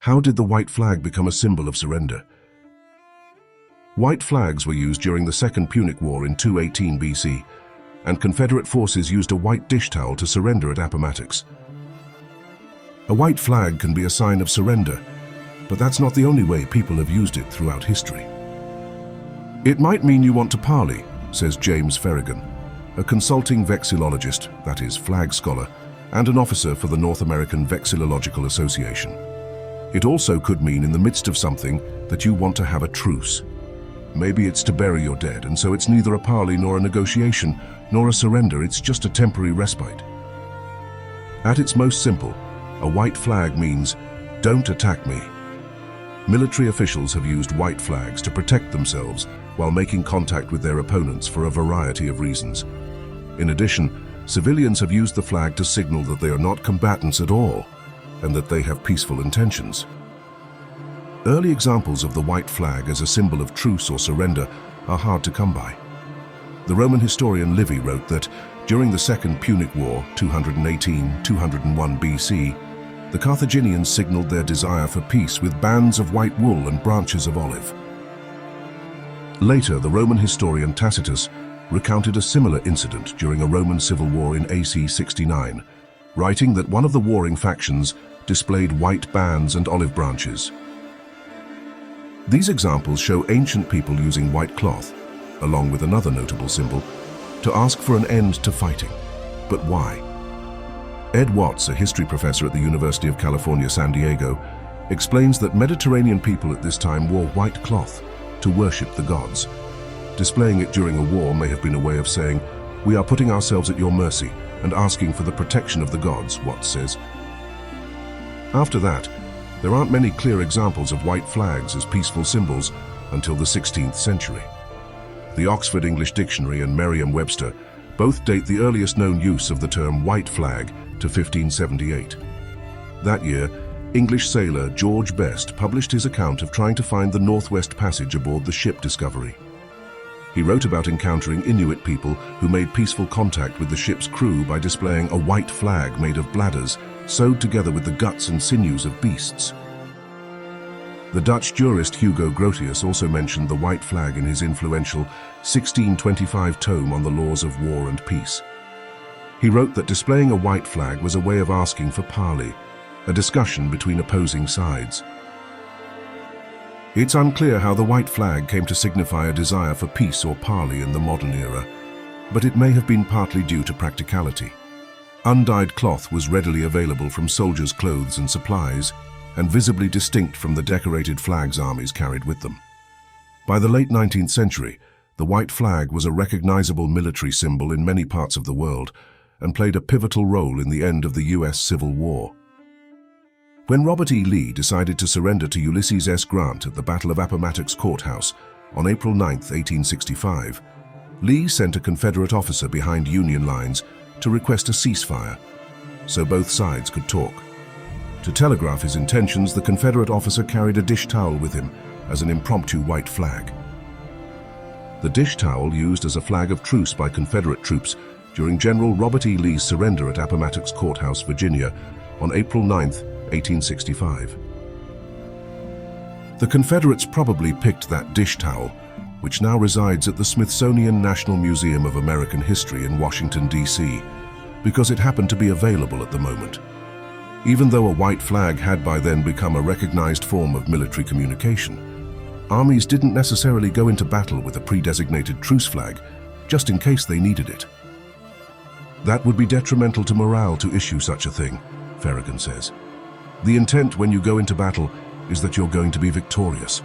How did the white flag become a symbol of surrender? White flags were used during the Second Punic War in 218 BC, and Confederate forces used a white dish towel to surrender at Appomattox. A white flag can be a sign of surrender, but that's not the only way people have used it throughout history. It might mean you want to parley, says James Ferrigan, a consulting vexillologist, that is, flag scholar, and an officer for the North American Vexillological Association. It also could mean in the midst of something that you want to have a truce. Maybe it's to bury your dead, and so it's neither a parley nor a negotiation, nor a surrender, it's just a temporary respite. At its most simple, a white flag means, don't attack me. Military officials have used white flags to protect themselves while making contact with their opponents for a variety of reasons. In addition, civilians have used the flag to signal that they are not combatants at all, and that they have peaceful intentions. Early examples of the white flag as a symbol of truce or surrender are hard to come by. The Roman historian Livy wrote that during the Second Punic War, 218-201 BC, the Carthaginians signaled their desire for peace with bands of white wool and branches of olive. Later, the Roman historian Tacitus recounted a similar incident during a Roman civil war in AC 69, writing that one of the warring factions displayed white bands and olive branches. These examples show ancient people using white cloth, along with another notable symbol, to ask for an end to fighting. But why? Ed Watts, a history professor at the University of California, San Diego, explains that Mediterranean people at this time wore white cloth to worship the gods. Displaying it during a war may have been a way of saying, "We are putting ourselves at your mercy and asking for the protection of the gods," Watts says. After that, there aren't many clear examples of white flags as peaceful symbols until the 16th century. The Oxford English Dictionary and Merriam-Webster both date the earliest known use of the term white flag to 1578. That year, English sailor George Best published his account of trying to find the Northwest Passage aboard the ship Discovery. He wrote about encountering Inuit people who made peaceful contact with the ship's crew by displaying a white flag made of bladders sewed together with the guts and sinews of beasts. The Dutch jurist Hugo Grotius also mentioned the white flag in his influential 1625 tome on the laws of war and peace. He wrote that displaying a white flag was a way of asking for parley, a discussion between opposing sides. It's unclear how the white flag came to signify a desire for peace or parley in the modern era, but it may have been partly due to practicality. Undyed cloth was readily available from soldiers' clothes and supplies, and visibly distinct from the decorated flags armies carried with them. By the late 19th century, the white flag was a recognizable military symbol in many parts of the world and played a pivotal role in the end of the US Civil War. When Robert E. Lee decided to surrender to Ulysses S. Grant at the Battle of Appomattox Courthouse on April 9, 1865, Lee sent a Confederate officer behind Union lines to request a ceasefire, so both sides could talk. To telegraph his intentions, the Confederate officer carried a dish towel with him as an impromptu white flag. The dish towel used as a flag of truce by Confederate troops during General Robert E. Lee's surrender at Appomattox Courthouse, Virginia, on April 9, 1865. The Confederates probably picked that dish towel, which now resides at the Smithsonian National Museum of American History in Washington, D.C., because it happened to be available at the moment. Even though a white flag had by then become a recognized form of military communication, armies didn't necessarily go into battle with a pre-designated truce flag, just in case they needed it. That would be detrimental to morale to issue such a thing, Ferrigan says. The intent when you go into battle is that you're going to be victorious.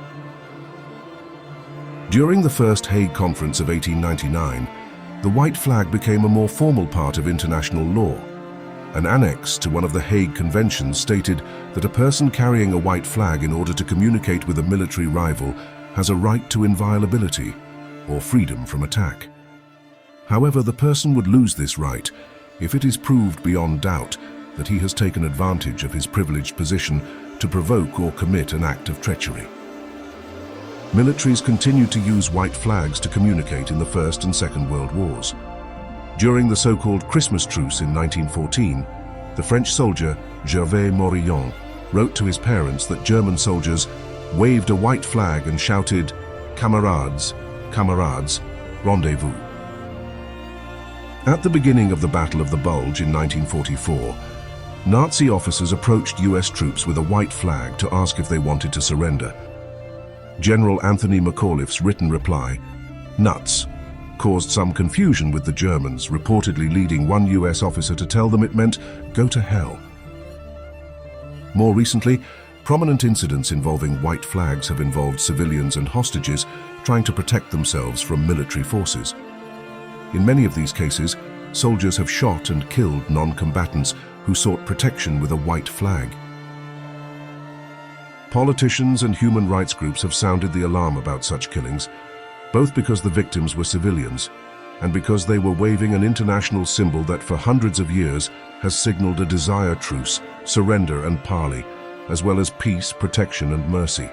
During the First Hague Conference of 1899, the white flag became a more formal part of international law. An annex to one of the Hague Conventions stated that a person carrying a white flag in order to communicate with a military rival has a right to inviolability, or freedom from attack. However, the person would lose this right if it is proved beyond doubt that he has taken advantage of his privileged position to provoke or commit an act of treachery. Militaries continued to use white flags to communicate in the First and Second World Wars. During the so-called Christmas Truce in 1914, the French soldier Gervais Morillon wrote to his parents that German soldiers waved a white flag and shouted, "Camarades, camarades, rendezvous." At the beginning of the Battle of the Bulge in 1944, Nazi officers approached US troops with a white flag to ask if they wanted to surrender. General Anthony McAuliffe's written reply, "Nuts," caused some confusion with the Germans, reportedly leading one US officer to tell them it meant "go to hell." More recently, prominent incidents involving white flags have involved civilians and hostages trying to protect themselves from military forces. In many of these cases, soldiers have shot and killed non-combatants who sought protection with a white flag. Politicians and human rights groups have sounded the alarm about such killings, both because the victims were civilians and because they were waving an international symbol that for hundreds of years has signaled a desire truce, surrender and parley, as well as peace, protection and mercy.